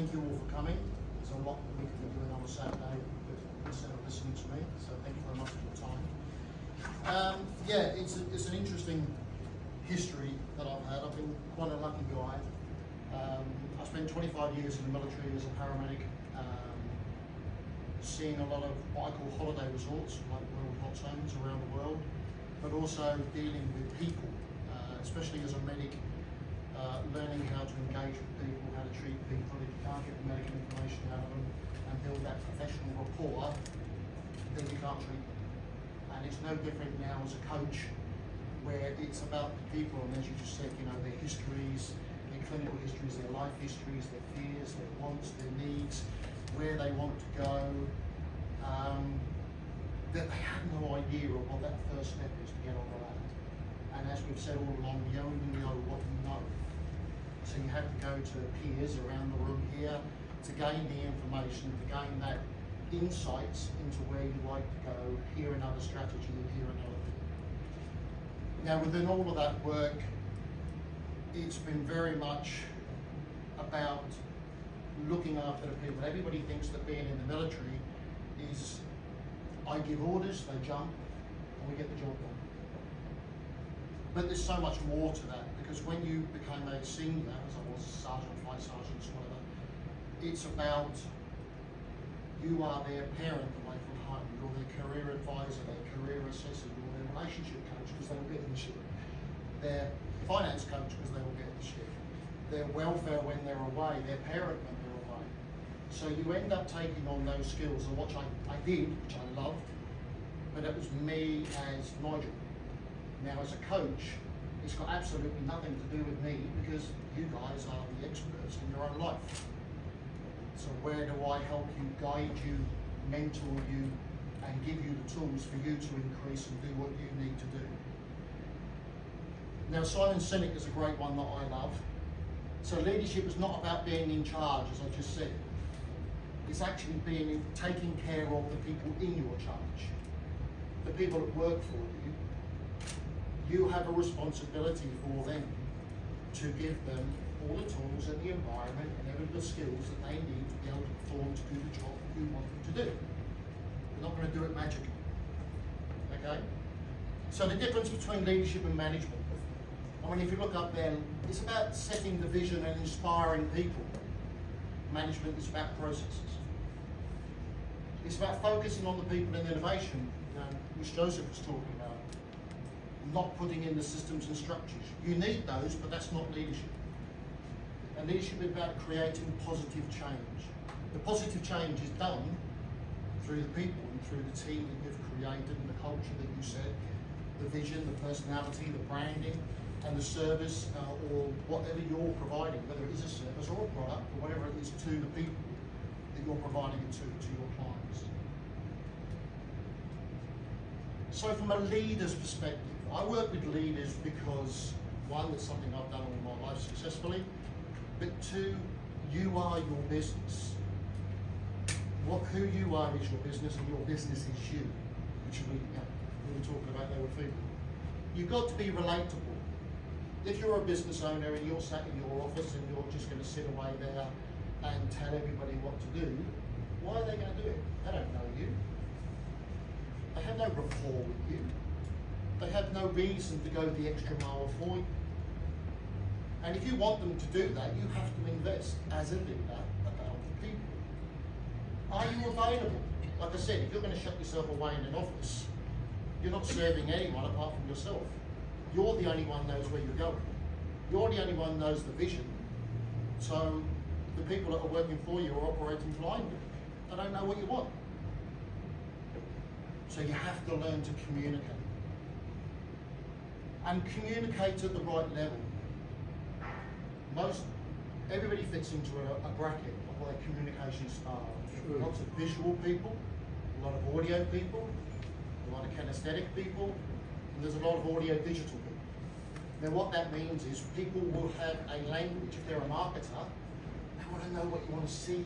Thank you all for coming. There's a lot that we can be doing on a Saturday instead of listening to me, so thank you very much for your time. Yeah, it's an interesting history that I've had. I've been quite a lucky guy. I spent 25 years in the military as a paramedic, seeing a lot of what I call holiday resorts, like World Hot Zones around the world, but also dealing with people, especially as a medic, learning how to engage with people, how to treat people. If you can't get the medical information out of them and build that professional rapport, then you can't treat them. And it's no different now as a coach, where it's about the people, and as you just said, you know, their histories, their clinical histories, their life histories, their fears, their wants, their needs, where they want to go, that they have no idea of what that first step is to get on the ladder. And as we've said all along, you only know what you know. So you have to go to peers around the room here to gain the information, to gain that insights into where you like to go, hear another strategy and hear another thing. Now within all of that work, it's been very much about looking after the people. Everybody thinks that being in the military is, I give orders, they jump, and we get the job done. But there's so much more to that, because when you became a senior, as I was sergeant, flight sergeant, whatever, it's about you are their parent away from home, you're their career advisor, their career assessor, you're their relationship coach because they will get in the ship, their finance coach because they will get in the ship, their welfare when they're away, their parent when they're away. So you end up taking on those skills, and what I did, which I loved, but it was me as Nigel. Now as a coach, it's got absolutely nothing to do with me, because you guys are the experts in your own life. So where do I help you, guide you, mentor you, and give you the tools for you to increase and do what you need to do? Now Simon Sinek is a great one that I love. So leadership is not about being in charge, as I just said. It's actually taking care of the people in your charge, the people that work for you. You have a responsibility for them to give them all the tools and the environment and all the skills that they need to be able to perform to do the job that you want them to do. You're not going to do it magically. Okay? So the difference between leadership and management, I mean, if you look up there, it's about setting the vision and inspiring people. Management is about processes. It's about focusing on the people and innovation, which Joseph was talking about. Not putting in the systems and structures. You need those, but that's not leadership. And leadership is about creating positive change. The positive change is done through the people and through the team that you've created and the culture that you set, the vision, the personality, the branding, and the service or whatever you're providing, whether it is a service or a product or whatever it is to the people that you're providing it to your clients. So from a leader's perspective, I work with leaders because, one, it's something I've done all my life successfully, but two, you are your business. Who you are is your business, and your business is you, which we were talking about there with people. You've got to be relatable. If you're a business owner and you're sat in your office and you're just going to sit away there and tell everybody what to do, why are they going to do it? They don't know you. They have no rapport with you. They have no reason to go the extra mile for you. And if you want them to do that, you have to invest as a leader about the people. Are you available? Like I said, if you're going to shut yourself away in an office, you're not serving anyone apart from yourself. You're the only one who knows where you're going. You're the only one who knows the vision. So the people that are working for you are operating blindly. They don't know what you want. So you have to learn to communicate. And communicate at the right level. Everybody fits into a bracket of their communication style. Sure. Lots of visual people, a lot of audio people, a lot of kinesthetic people, and there's a lot of audio digital people. Now what that means is people will have a language. If they're a marketer, they want to know what you want to see.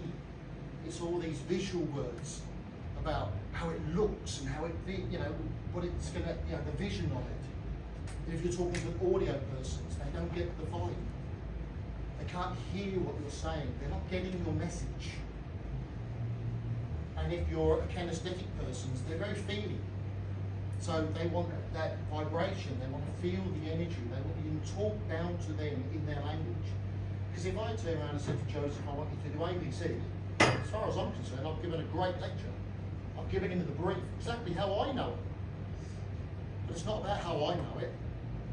It's all these visual words about how it looks and how it, what it's going to, the vision of it. If you're talking to audio persons, they don't get the volume. They can't hear what you're saying. They're not getting your message. And if you're a kinesthetic person, they're very feely. So they want that vibration, they want to feel the energy, they want you to talk down to them in their language. Because if I turn around and said to Joseph, I want you to do ABC, as far as I'm concerned, I've given a great lecture. I've given him the brief, exactly how I know it. But it's not about how I know it.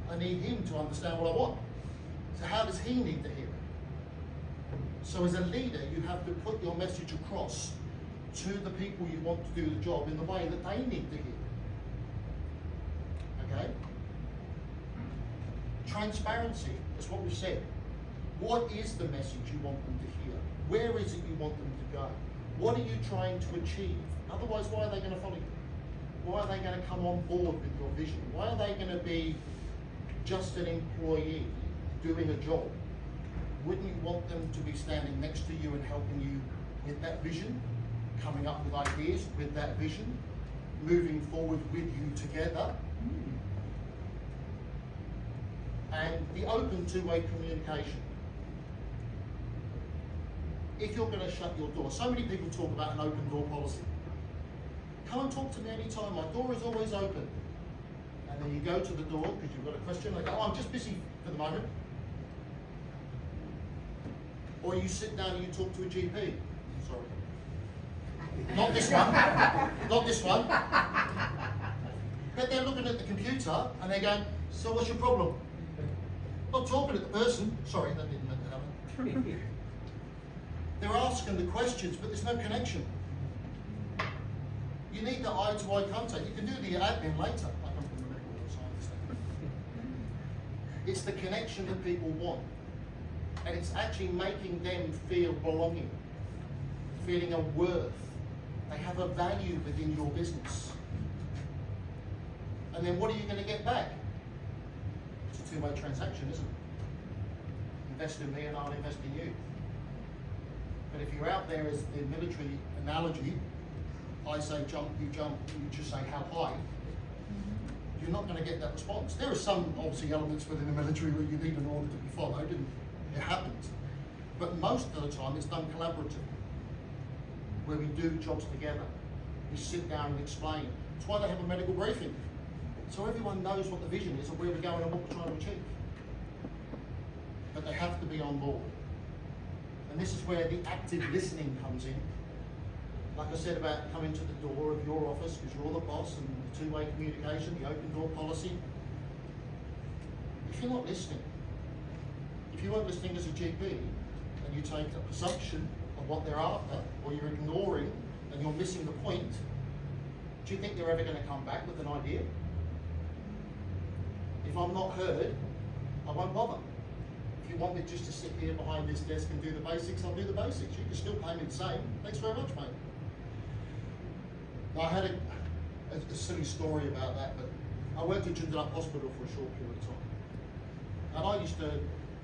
I need him to understand what I want. So how does he need to hear it? So as a leader, you have to put your message across to the people you want to do the job in the way that they need to hear it. Okay? Transparency, that's what we said. What is the message you want them to hear? Where is it you want them to go? What are you trying to achieve? Otherwise, why are they going to follow you? Why are they going to come on board with your vision? Why are they going to be just an employee doing a job? Wouldn't you want them to be standing next to you and helping you with that vision? Coming up with ideas with that vision? Moving forward with you together? And the open two-way communication. If you're going to shut your door, so many people talk about an open door policy. Come and talk to me anytime, my door is always open. And then you go to the door because you've got a question, they go, oh, I'm just busy for the moment. Or you sit down and you talk to a GP. Sorry. Not this one, not this one. But they're looking at the computer and they're going, so what's your problem? Not talking to the person. Sorry, that didn't make that happen. They're asking the questions, but there's no connection. You need the eye-to-eye contact. You can do the admin later. I come from the medical world, so I understand. It's the connection that people want. And it's actually making them feel belonging, feeling a worth. They have a value within your business. And then what are you going to get back? It's a two-way transaction, isn't it? Invest in me and I'll invest in you. But if you're out there as the military analogy, I say jump, you just say how high, you're not going to get that response. There are some obviously elements within the military where you need an order to be followed, and it happens. But most of the time it's done collaboratively, where we do jobs together. We sit down and explain. That's why they have a medical briefing. So everyone knows what the vision is and where we're going and what we're trying to achieve. But they have to be on board. And this is where the active listening comes in. Like I said about coming to the door of your office because you're the boss, and the two-way communication, the open door policy. If you're not listening, if you weren't listening as a GP and you take a presumption of what they're after, or you're ignoring and you're missing the point, do you think they're ever going to come back with an idea? If I'm not heard, I won't bother. If you want me just to sit here behind this desk and do the basics, I'll do the basics. You can still pay me the same. Thanks very much, mate. Now, I had a silly story about that, but I worked at Joondalup Hospital for a short period of time. And I used to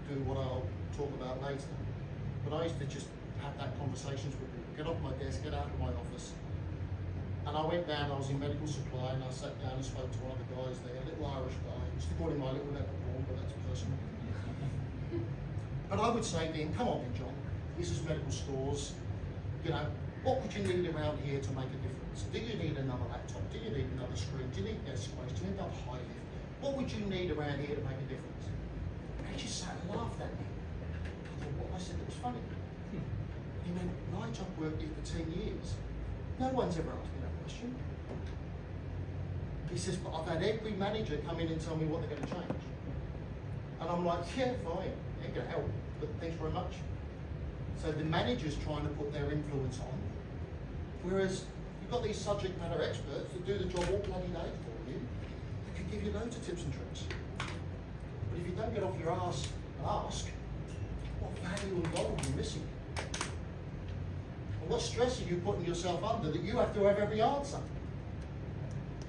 do what I'll talk about later, but I used to just have that conversations with people, get off my desk, get out of my office. And I went down, I was in medical supply, and I sat down and spoke to one of the guys there, a little Irish guy. I used to call him my little leprechaun, but that's personal. But I would say to him, come on then, John, this is medical stores, you know, what would you need around here to make a difference? Do you need another laptop? Do you need another screen? Do you need desk space? Do you need another high lift? What would you need around here to make a difference? And he just sat and laughed at me. I thought, what I said that was funny. He went, Nigel, I've worked here for 10 years. No one's ever asked me that question. He says, but I've had every manager come in and tell me what they're going to change. And I'm like, yeah, fine, ain't going to help, but thanks very much. So the manager's trying to put their influence on, whereas you've got these subject matter experts that do the job all bloody day for you, that can give you loads of tips and tricks. But if you don't get off your ass and ask, what value and gold are you missing? And what stress are you putting yourself under that you have to have every answer?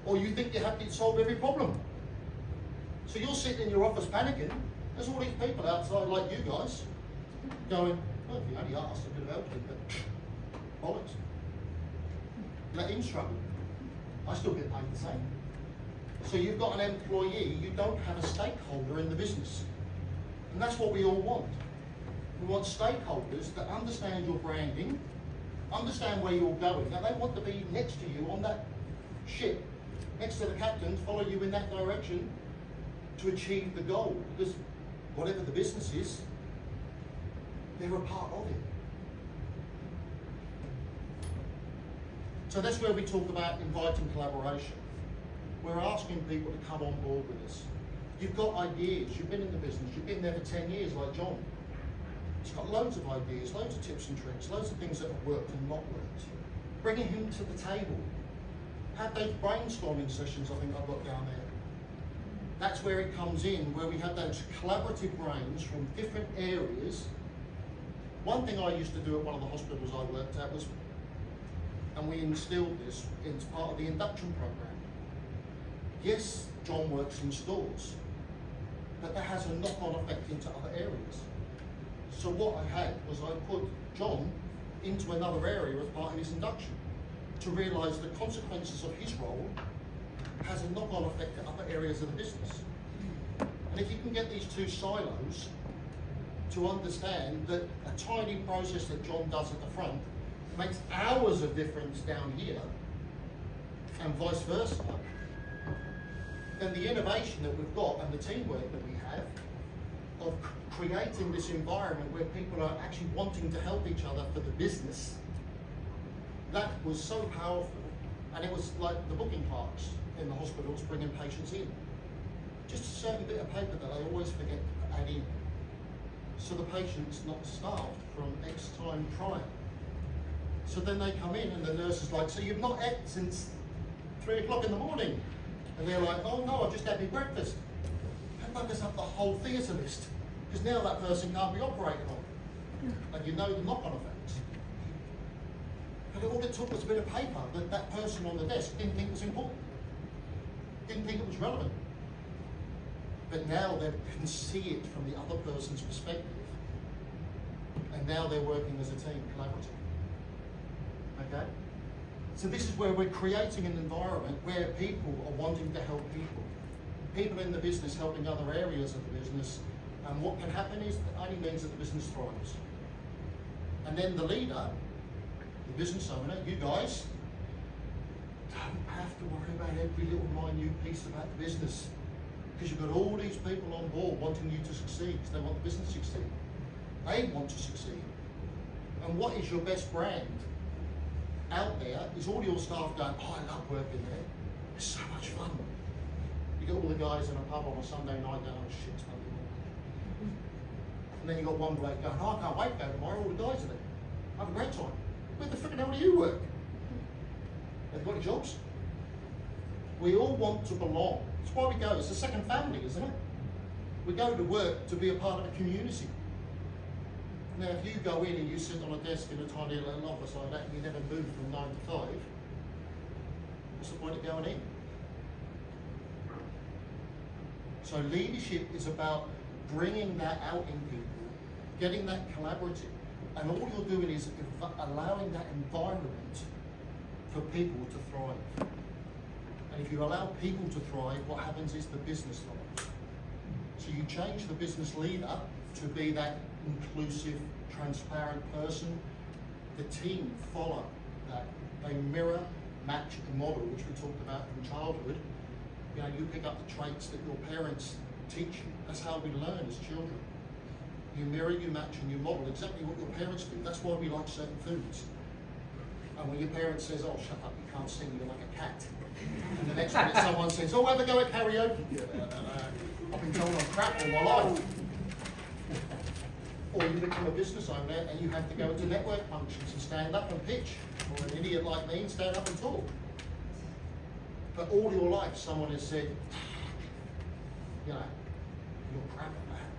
Or you think you have to solve every problem? So you're sitting in your office panicking, there's all these people outside like you guys, going, well, if you only asked, I could have helped you, but bollocks. Let him struggle. I still get paid the same. So you've got an employee, you don't have a stakeholder in the business. And that's what we all want. We want stakeholders that understand your branding, understand where you're going, and they want to be next to you on that ship, next to the captain, follow you in that direction to achieve the goal. Because whatever the business is, they're a part of it. So that's where we talk about inviting collaboration. We're asking people to come on board with us. You've got ideas, you've been in the business, you've been there for 10 years like John. He's got loads of ideas, loads of tips and tricks, loads of things that have worked and not worked. Bringing him to the table. Have those brainstorming sessions I think I've got down there. That's where it comes in, where we have those collaborative brains from different areas. One thing I used to do at one of the hospitals I worked at was, and we instilled this as part of the induction program. Yes, John works in stores, but that has a knock-on effect into other areas. So what I had was I put John into another area as part of his induction to realise the consequences of his role has a knock-on effect to other areas of the business. And if you can get these two silos to understand that a tiny process that John does at the front makes hours of difference down here, and vice versa, then the innovation that we've got and the teamwork that we have of creating this environment where people are actually wanting to help each other for the business, that was so powerful. And it was like the booking clerks in the hospitals bringing patients in. Just a certain bit of paper that I always forget to add in, so the patient's not starved from X time prior. So then they come in and the nurse is like, so you've not ate since 3 o'clock in the morning? And they're like, oh no, I just had my breakfast. That buggers up the whole theatre list, because now that person can't be operated on. And you know the knock-on effects. But all it took was a bit of paper that that person on the desk didn't think was important, didn't think it was relevant. But now they can see it from the other person's perspective, and now they're working as a team, collaborative. Okay? So this is where we're creating an environment where people are wanting to help people. People in the business helping other areas of the business, and what can happen is it only means that the business thrives. And then the leader, the business owner, you guys, don't have to worry about every little minute piece about the business, because you've got all these people on board wanting you to succeed, because they want the business to succeed. They want to succeed. And what is your best brand out there is all your staff going, oh, I love working there. It's so much fun. You get all the guys in a pub on a Sunday night going, oh shit, it's Monday morning. And then you got one bloke going, oh, I can't wait to go tomorrow, all the guys are there. Have a great time. Where the frickin' hell do you work? Have you got any jobs? We all want to belong. That's why we go. It's a second family, isn't it? We go to work to be a part of a community. Now, if you go in and you sit on a desk in a tiny little office like that and you never move from 9 to 5, what's the point of going in? So leadership is about bringing that out in people, getting that collaborative, and all you're doing is allowing that environment for people to thrive. And if you allow people to thrive, what happens is the business thrives. So you change the business leader to be that inclusive, transparent person. The team follow that. They mirror, match, and model, which we talked about from childhood. You know, you pick up the traits that your parents teach you. That's how we learn as children. You mirror, you match, and you model exactly what your parents do. That's why we like certain foods. And when your parent says, oh, shut up, you can't sing, you're like a cat. And the next minute someone says, oh, ever go at karaoke? I've been told I'm crap all my life. Or you become a business owner and you have to go into network functions and stand up and pitch. Or an idiot like me and stand up and talk. But all your life someone has said, you know, you're crap at that.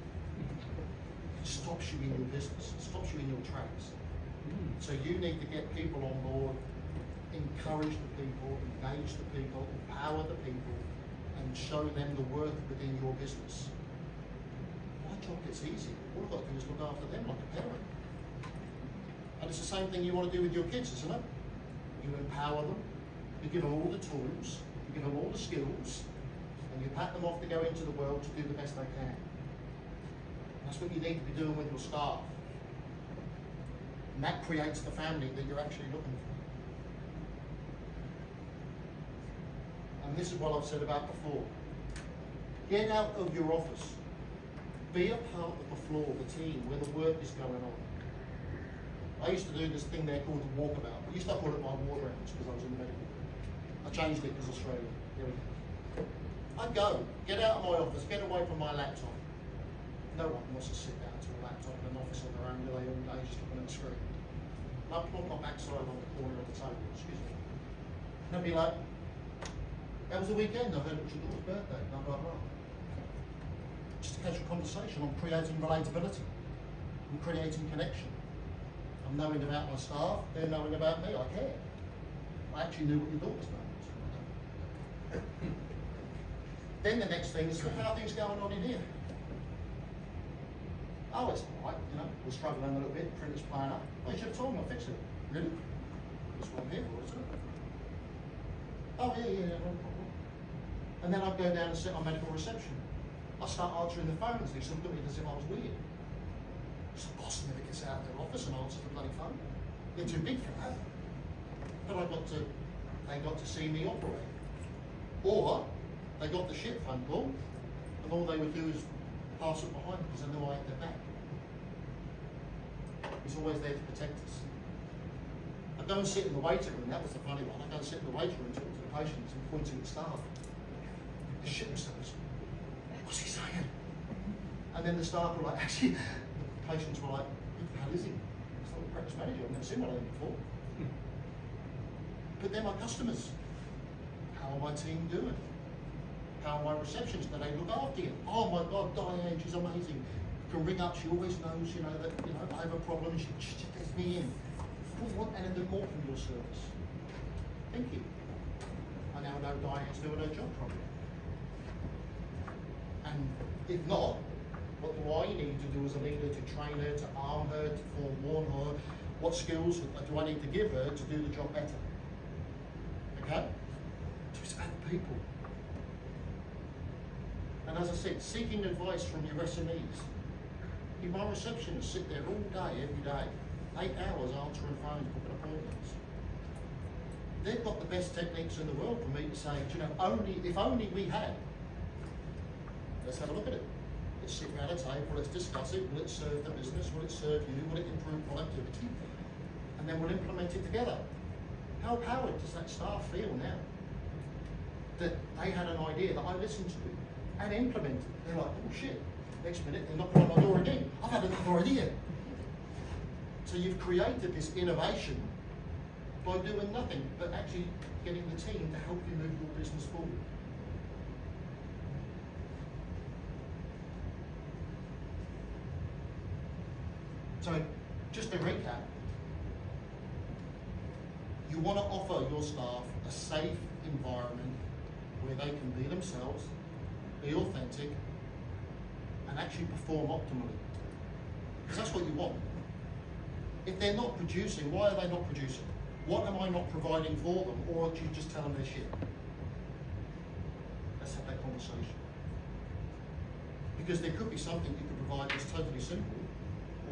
It stops you in your business, it stops you in your tracks. So you need to get people on board, encourage the people, engage the people, empower the people, and show them the worth within your business. My job gets easy. All I've got to do is look after them like a parent. And it's the same thing you want to do with your kids, isn't it? You empower them, you give them all the tools, you give them all the skills, and you pat them off to go into the world to do the best they can. That's what you need to be doing with your staff. And that creates the family that you're actually looking for. And this is what I've said about before. Get out of your office. Be a part of the floor, the team, where the work is going on. I used to do this thing there called the walkabout. I used to call it my ward rounds because I was in the medical. I changed it because Australia. Here we go. I'd go, get out of my office, get away from my laptop. No one wants to sit down to a laptop in an office on their own, do they, all day just looking at the screen. And I'd put my backside on the corner of the table, excuse me. And I'd be like, that was the weekend, I heard it was your daughter's birthday, blah, blah, blah. Just a casual conversation on creating relatability, and creating connection. I'm knowing about my staff, they're knowing about me, I care. I actually knew what your daughter's name was. Then the next thing is, look how things going on in here. Oh, it's all right, you know, we're struggling a little bit, printer's playing up. Oh, you should have told me, I'll fix it. Really? That's what I'm here for, isn't it? Oh, yeah, no problem. And then I'd go down and sit on medical reception. I start answering the phones, they sort of look at me as if I was weird. So the boss never gets out of their office and answers the bloody phone. They're too big for that. But they got to see me operate. Or they got the shit phone call, and all they would do is pass it behind because they knew I had their back. He's always there to protect us. I go and sit in the waiting room, that was the funny one. I go and sit in the waiting room, talk to the patients and point to the staff. They shit themselves. What's he saying? And then the staff were like, actually, the patients were like, who the hell is he? He's not the practice manager, I've never seen one of them before. But they're my customers. How are my team doing? How are my receptions? Do they look after you? Oh my God, Diane, she's amazing. You can ring up, she always knows, you know, that, you know, I have a problem, she gets me in. I don't want anything more from your service. Thank you. I now know Diane's doing her job properly. And if not, what do I need to do as a leader to train her, to arm her, to forewarn her? What skills do I need to give her to do the job better? Okay? So it's about the people. And as I said, seeking advice from your SMEs. My receptionists sit there all day, every day, 8 hours answering phones, booking appointments. They've got the best techniques in the world for me to say, you know, if only we had. Let's have a look at it. Let's sit around a table, let's discuss it. Will it serve the business? Will it serve you? Will it improve productivity? And then we'll implement it together. How empowered does that staff feel now? That they had an idea that I listened to and implemented. They're like, oh shit. Next minute, they're knocking on my door again. I've had another idea. So you've created this innovation by doing nothing, but actually getting the team to help you move your business forward. So, just to recap, you want to offer your staff a safe environment where they can be themselves, be authentic, and actually perform optimally. Because that's what you want. If they're not producing, why are they not producing? What am I not providing for them, or do you just tell them they're shit? Let's have that conversation. Because there could be something you could provide that's totally simple,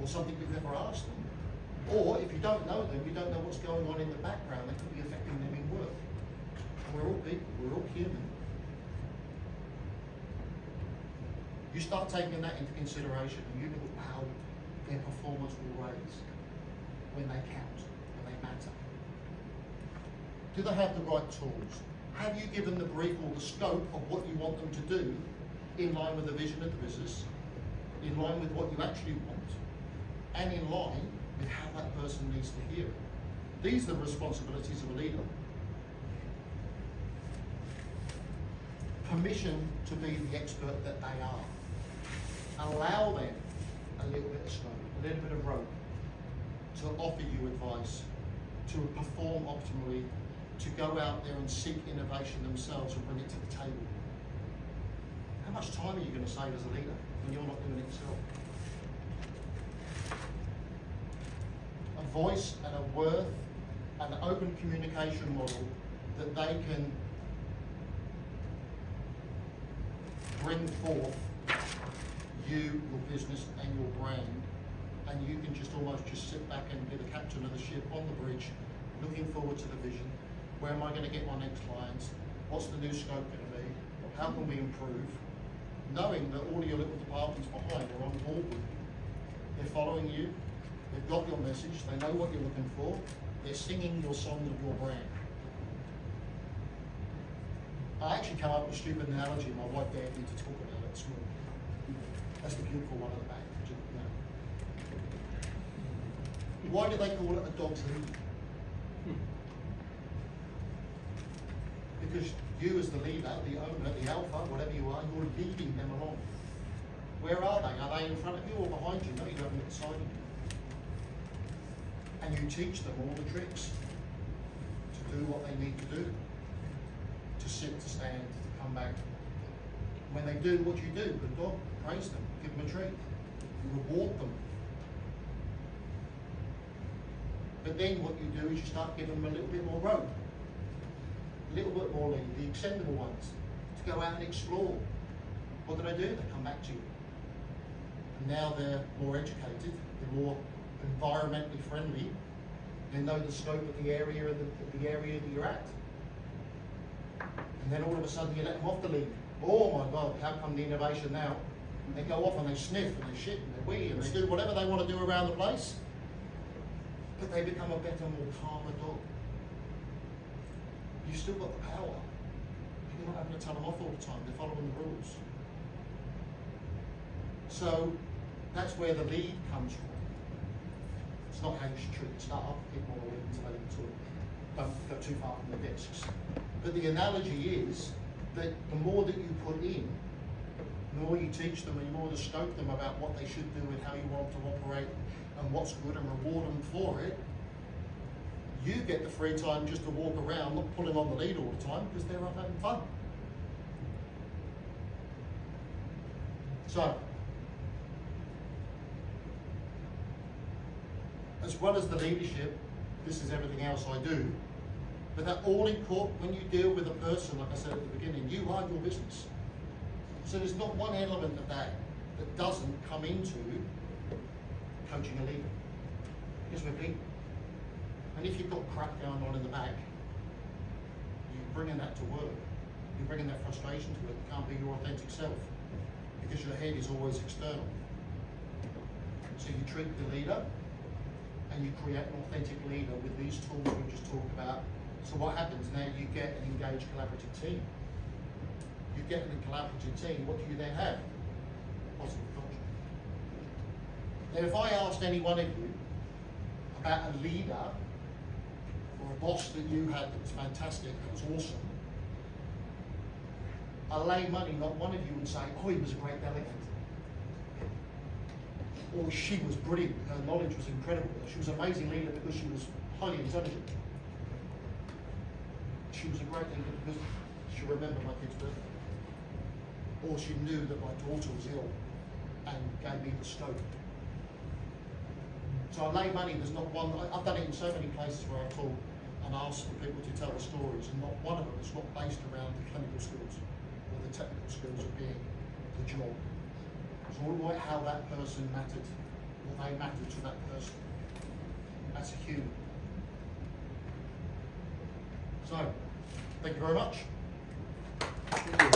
or something you've never asked them. Or if you don't know them, you don't know what's going on in the background that could be affecting them in work. And we're all people, we're all human. You start taking that into consideration and you look how their performance will raise when they count, when they matter. Do they have the right tools? Have you given the brief or the scope of what you want them to do in line with the vision of the business, in line with what you actually want, and in line with how that person needs to hear it? These are the responsibilities of a leader. Permission to be the expert that they are. Allow them a little bit of scope, a little bit of rope to offer you advice, to perform optimally, to go out there and seek innovation themselves and bring it to the table. How much time are you going to save as a leader when you're not doing it yourself? A voice and a worth and an open communication model that they can bring forth you, your business and your brand and you can just almost just sit back and be the captain of the ship on the bridge, looking forward to the vision. Where am I going to get my next clients? What's the new scope going to be? How can we improve? Knowing that all your little departments behind are on board with you. They're following you, they've got your message, they know what you're looking for, they're singing your song of your brand. I actually come up with a stupid analogy my wife dared me to talk about at school. That's the beautiful one at the back. You know. Why do they call it a dog's lead? Because you as the leader, the owner, the alpha, whatever you are, you're leading them along. Where are they? Are they in front of you or behind you? No, you have them beside you. And you teach them all the tricks to do what they need to do. To sit, to stand, to come back. When they do what you do, good dog, praise them, give them a treat, reward them. But then what you do is you start giving them a little bit more rope, a little bit more lead, the extendable ones, to go out and explore. What do? They come back to you. And now they're more educated, they're more environmentally friendly, they know the scope of the area the area that you're at. And then all of a sudden you let them off the lead. Oh my God, how come the innovation now? They go off and they sniff and they shit and they wee and they do whatever they want to do around the place. But they become a better, more calmer dog. You've still got the power. You're not having to tell them off all the time. They're following the rules. So that's where the lead comes from. It's not how you should treat the staff. People will lead until they sort of don't go too far from the desks. But the analogy is that the more that you put in, the more you teach them and the more you scope them about what they should do and how you want to operate and what's good and reward them for it, you get the free time just to walk around, not pulling on the lead all the time because they're off having fun. So, as well as the leadership, this is everything else I do. But they're all important when you deal with a person, like I said at the beginning, you are your business. So there's not one element of that that doesn't come into coaching a leader. Because we're people. And if you've got crap going on in the back, you're bringing that to work. You're bringing that frustration to it. You can't be your authentic self because your head is always external. So you treat the leader and you create an authentic leader with these tools we just talked about. So what happens now? You get an engaged collaborative team. You get a collaborative team, what do you then have? Positive culture. Now if I asked any one of you about a leader or a boss that you had that was fantastic, that was awesome, I lay money, not one of you would say, oh, he was a great delegate. Or she was brilliant, her knowledge was incredible. She was an amazing leader because she was highly intelligent. She was a great leader because she remembered my kid's birthday. Or she knew that my daughter was ill and gave me the scope. So I lay money, there's not one, I've done it in so many places where I talk and ask for people to tell the stories, and not one of them is not based around the clinical skills or the technical skills of being the job. It's all about how that person mattered, or they mattered to that person. That's a human. So, thank you very much. Thank you.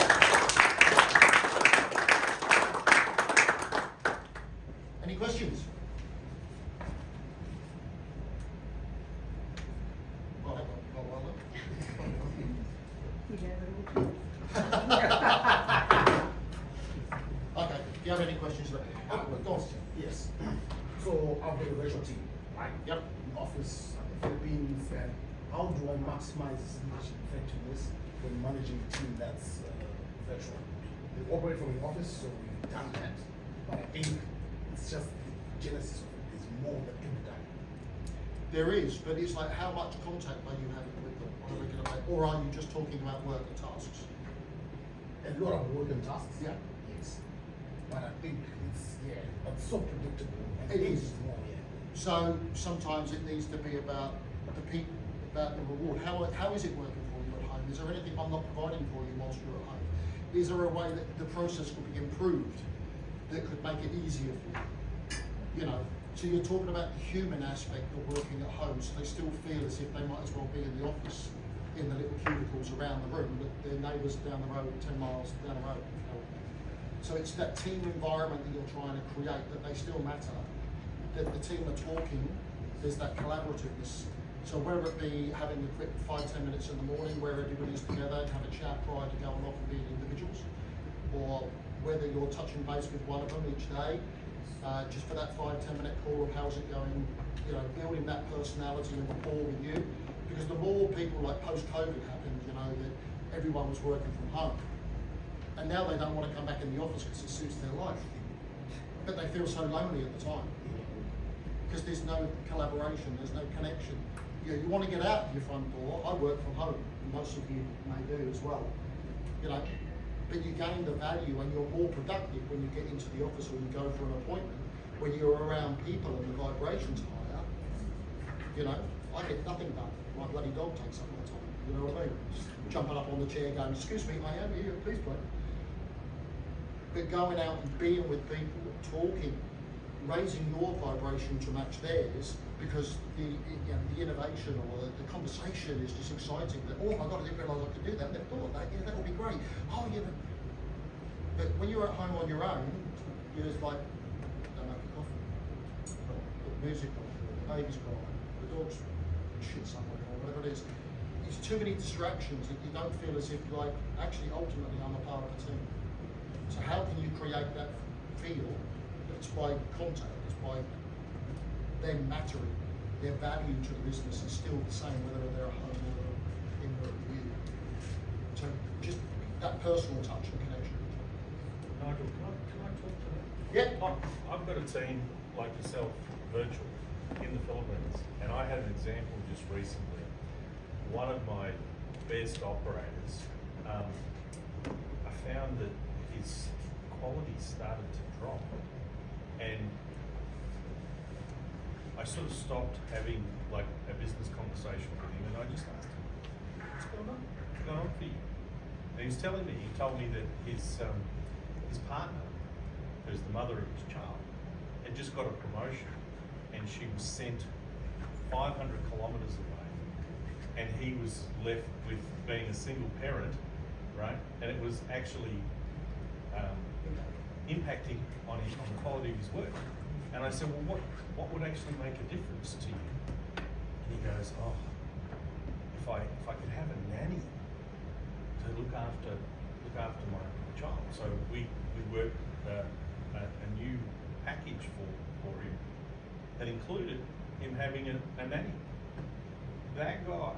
Any questions? Well, okay, do you have any questions? Go on. Yes. So I've got a virtual team, right? Yep. In office in the Philippines, and how do I maximize leadership effectiveness when managing a team that's virtual? We operate from the office, so we've done that. But I think it's just the genesis of it is more that can be done. There is, but it's like how much contact are you having with them on a regular basis, or are you just talking about work and tasks? A lot of work and tasks. Yeah. Yes. But I think it's but so predictable. And It is. More, So sometimes it needs to be about the people, about the reward. How is it working for you at home? Is there anything I'm not providing for you whilst you're at home? Is there a way that the process could be improved that could make it easier for you? You know, So you're talking about the human aspect of working at home, so they still feel as if they might as well be in the office, in the little cubicles around the room, but their neighbours down the road, 10 miles down the road. So it's that team environment that you're trying to create, that they still matter, that the team are talking, there's that collaborativeness. So whether it be having a quick 5-10 minutes in the morning where everybody's together, have a chat prior to going off and being individuals, or whether you're touching base with one of them each day, just for that 5-10 minute call of how's it going, you know, building that personality and rapport with you. Because the more people, like post-COVID happened, you know, that everyone was working from home. And now they don't want to come back in the office because it suits their life. But they feel so lonely at the time. Because there's no collaboration, there's no connection. You want to get out of your front door. I work from home, and most of you may do as well. You know, but you gain the value and you're more productive when you get into the office or you go for an appointment, when you're around people and the vibration's higher. You know, I get nothing done. My bloody dog takes up my time, you know what I mean? Just jumping up on the chair going, excuse me, I am here, please play. But going out and being with people, talking, raising your vibration to match theirs, because the innovation or the conversation is just exciting. That, oh my God, I didn't realise I could do that. I never thought that. Yeah, that would be great. Oh, yeah. But when you're at home on your own, you're just like, don't make a coffee. The music on, the baby's crying, the dog's shit somewhere, or whatever it is. It's too many distractions that you don't feel as if, like, actually, ultimately, I'm a part of the team. So how can you create that feel? It's by contact, it's by them mattering, their value to the business is still the same whether they're at home or in work with you. So just that personal touch and connection. Nigel, can I talk to that? Yeah. I've got a team like yourself, virtual, in the Philippines, and I had an example just recently. One of my best operators, I found that his quality started to drop, and I sort of stopped having like a business conversation with him, and I just asked him, "What's going on? What's going on for you?" And he was telling me, he told me that his partner, who's the mother of his child, had just got a promotion, and she was sent 500 kilometres away, and he was left with being a single parent, right? And it was actually impacting on the quality of his work. And I said, well, what would actually make a difference to you? And he goes, oh, if I could have a nanny to look after my child. So we worked a new package for him that included him having a nanny. That guy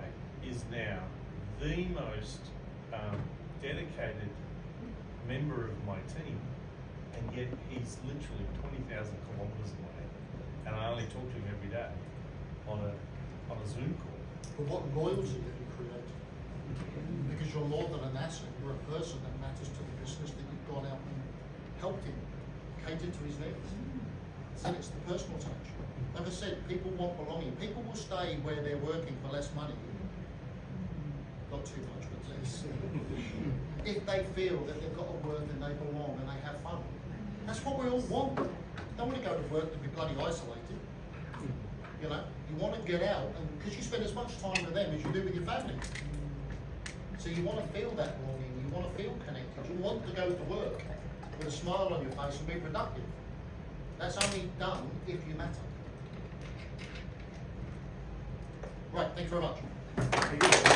is now the most dedicated member of my team, and yet he's literally 20,000 kilometres away, and I only talk to him every day on a Zoom call. But what loyalty have you created? Because you're more than an asset, you're a person that matters to the business, that you've gone out and helped him, catered to his needs. So it's the personal touch. Like I said, people want belonging. People will stay where they're working for less money. Not too much, but less. If they feel that they've got to work and they belong and they have fun. That's what we all want. Don't want to go to work to be bloody isolated. You know, you want to get out, and because you spend as much time with them as you do with your family. So you want to feel that belonging, you want to feel connected, you want to go to work with a smile on your face and be productive. That's only done if you matter. Right, thank you very much.